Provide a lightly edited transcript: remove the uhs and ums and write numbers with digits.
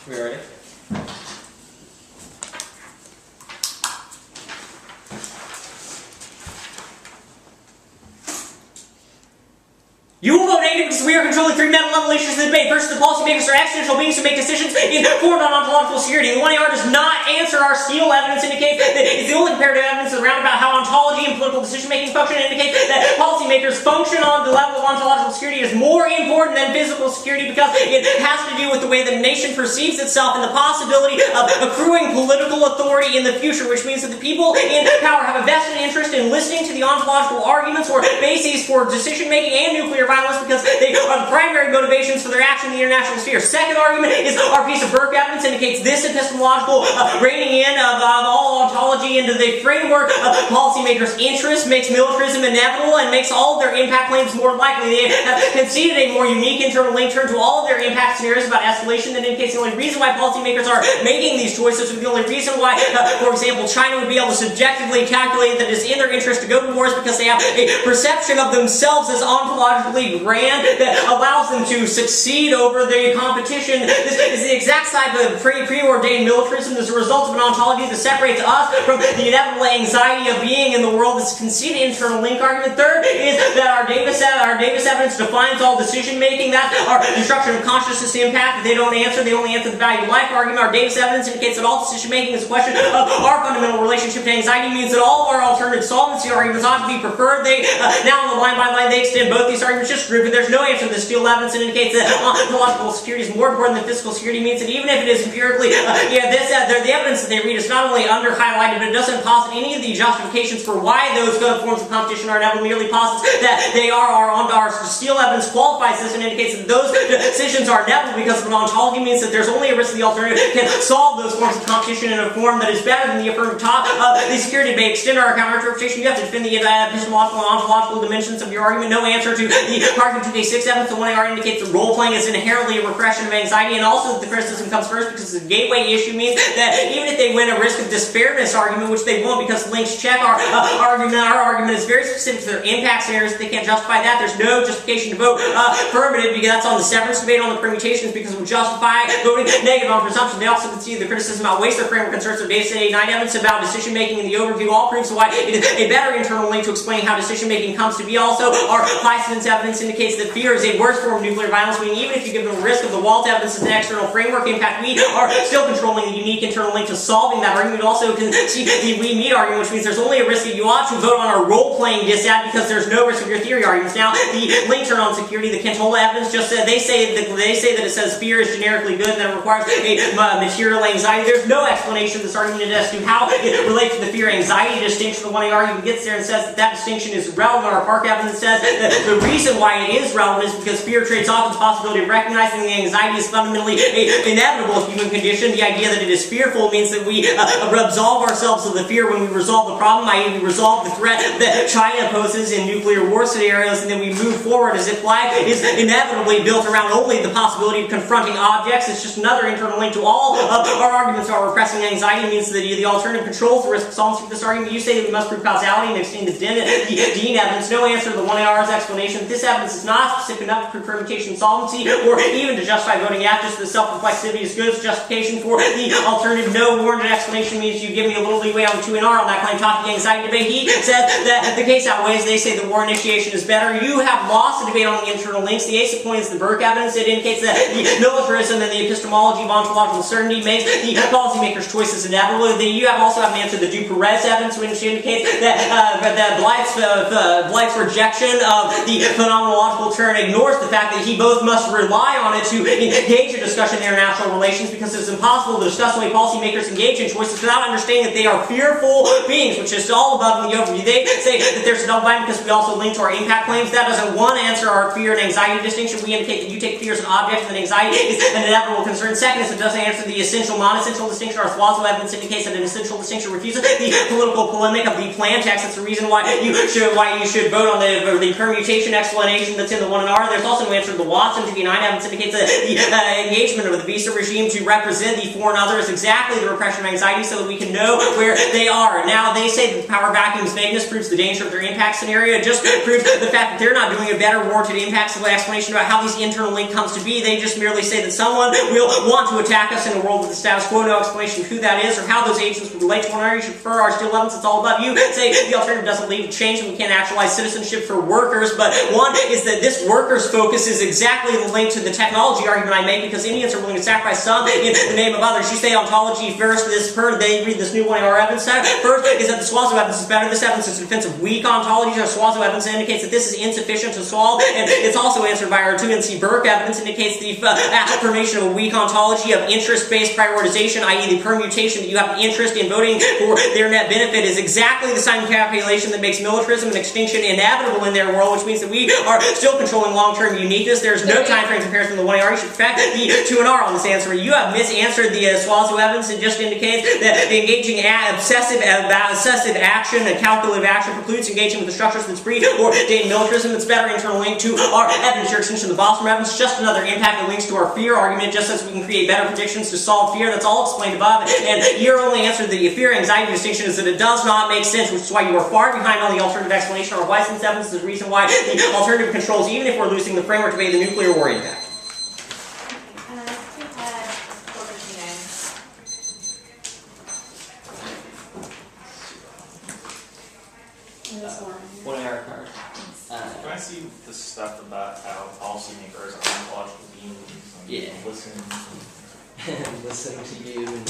We ready? You will vote negative because we are controlling three mental evolutions of the debate versus the policymakers are existential beings who make decisions informed on ontological security. The 1AR does not answer our steel evidence indicates that it's the only comparative evidence around about how ontology and political decision-making function indicates that policymakers function on the level of ontological security is more important than physical security because it has to do with the way the nation perceives itself and the possibility of accruing political authority in the future, which means that the people in power have a vested interest in listening to the ontological arguments or bases for decision-making and nuclear violence because they are the primary motivations for their action in the international sphere. Second argument is our piece of Burke evidence indicates this epistemological reining in of all ontology into the framework of policymakers' interests makes militarism inevitable and makes all of their impact claims more likely. They have conceded a more unique internal link turn to all of their impact scenarios about escalation that indicates the only reason why policymakers are making these choices is the only reason why, for example, China would be able to subjectively calculate that it is in their interest to go to wars because they have a perception of themselves as ontologically grand that allows them to succeed over the competition. This is the exact type of preordained militarism as a result of an ontology that separates us from the inevitable anxiety of being in the world. This conceded internal link argument. Third is that our Davis evidence defines all decision making. That's our destruction of consciousness impact. They don't answer. They only answer the value of life argument. Our Davis evidence indicates that all decision making is a question of our fundamental relationship to anxiety. Means that all of our alternative solvency arguments ought to be preferred. They now on the line by line they extend both these arguments. Just grouping. There's no answer to the steel evidence and indicates that ontological security is more important than physical security. Means that even if it is empirically, the evidence that they read is not only under highlighted, but it doesn't posit any of the justifications for why those forms of competition are inevitable. Merely posits that they are our steel evidence qualifies this and indicates that those decisions are inevitable because of an ontology. Means that there's only a risk the alternative can solve those forms of competition in a form that is better than the affirmative top. The security may extend our counter-interpretation. You have to defend the epistemological and ontological dimensions of your argument. No answer to the argument 2K6 evidence. The 1AR indicates that role-playing is inherently a repression of anxiety, and also that the criticism comes first because the gateway issue means that even if they win a risk of disfairness argument, which they won't because links check our argument is very specific to their impact scenarios. They can't justify that. There's no justification to vote affirmative because that's on the severance debate on the permutations because it would justify voting negative on presumption. They also concede the criticism about waste of framework concerns of base 9 evidence about decision making in the overview all proves why it is a better internal link to explain how decision making comes to be. Also, our license evidence indicates that fear is a worse form of nuclear violence, meaning even if you give them a risk of the Walt evidence as an external framework impact, we are still controlling the unique internal link to solving that argument. We also can see the we meet argument, which means there's only a risk that you ought to vote on a role-playing disad because there's no risk of your theory arguments. Now, the link turn on security, the Cantola evidence just said they say that it says fear is generically good and that it requires a material anxiety. There's no explanation of this argument as to how it relates to the fear-anxiety distinction. The 1AR even gets there and says that distinction is relevant. Our Park evidence says that the reason why it is relevant is because fear trades off the possibility of recognizing the anxiety is fundamentally inevitable human condition. The idea that it is fearful means that we absolve ourselves of the fear when we resolve the problem, i.e. we resolve the threat that China poses in nuclear war scenarios, and then we move forward as if life is inevitably built around only the possibility of confronting objects. It's just another internal link to all of our arguments about repressing anxiety. Means that the alternative controls the risk of solvency for this argument. You say that we must prove causality and extend the Dean evidence. No answer to the 1AR's explanation. This evidence is not specific enough to prove permutation solvency or even to justify voting yes. Just the self-reflexivity is good as justification for the alternative. No warranted explanation means you give me a little leeway on the 2NR on that claim. Talking anxiety debate, he says that the case outweighs. They say the war initiation is better. You have lost the debate on the internal links. The ace of point is the Burke evidence. It indicates that the militarism and the epistemology of ontological certainty makes the policymakers' choices inevitable. You also have an answer to the Duperez evidence, which indicates that Blythe's rejection of the phenomenological turn ignores the fact that he both must rely on it to engage in discussion in international relations because it's impossible to discuss the way policymakers engage in choices without understanding that they are fearful beings, which is all above in the overview. They say that there's a double bind because we also link to our impact claims. That doesn't, one, answer our fear and anxiety distinction. We indicate that you take fear as an object and that anxiety is an inevitable concern. Second is it doesn't answer the essential, non-essential distinction. Our Thwazzo evidence indicates that an essential distinction refuses the political polemic of the plan text. That's the reason why you should vote on the permutation prioritization explanation that's in the 1R. There's also no answer to the Watson TV9 evidence indicates that the engagement of the visa regime to represent the foreign other is exactly the repression of anxiety so that we can know where they are. Now, they say that the power vacuum's vagueness proves the danger of their impact scenario. It just proves the fact that they're not doing a better warranted impacts explanation about how these internal link comes to be. They just merely say that someone will want to attack us in a world with the status quo. No explanation of who that is or how those agents would relate to one another. You should prefer our steel evidence. It's all above you. Say the alternative doesn't lead to change and we can't actualize citizenship for workers. But one is that this workers' focus is exactly the link to the technology argument I make because Indians are willing to sacrifice some in the name of others. You say ontology first. They read this new 1R evidence set. First is that the Swazo evidence is better. This evidence is in defense of weak ontologies. Our Swazo evidence indicates that this is insufficient to solve, and it's also answered by our 2NC Burke evidence indicates the affirmation of a weak ontology of interest-based prioritization, i.e. the permutation that you have an interest in voting for their net benefit is exactly the same calculation that makes militarism and extinction inevitable in their world, which means that we are still controlling long-term uniqueness. There's no time frame comparison to the 1R. You should fact the 2NR on this answer. You have misanswered the Swazo evidence. It just indicates that the engaging obsessive action and calculative action precludes engaging with the structures that's free or dating militarism. It's better internal link to our evidence. Your extension of the Bostrom evidence is just another impact that links to our fear argument, just as we can create better predictions to solve fear. That's all explained above. And your only answer to the fear-anxiety distinction is that it does not make sense, which is why you are far behind on the alternative explanation. Our Weissman's evidence is the reason why the alternative controls, even if we're losing the framework to the nuclear war impact. What are our cards? Can I see the stuff about how policymakers are ontological beings and yeah. listen? Listen to you.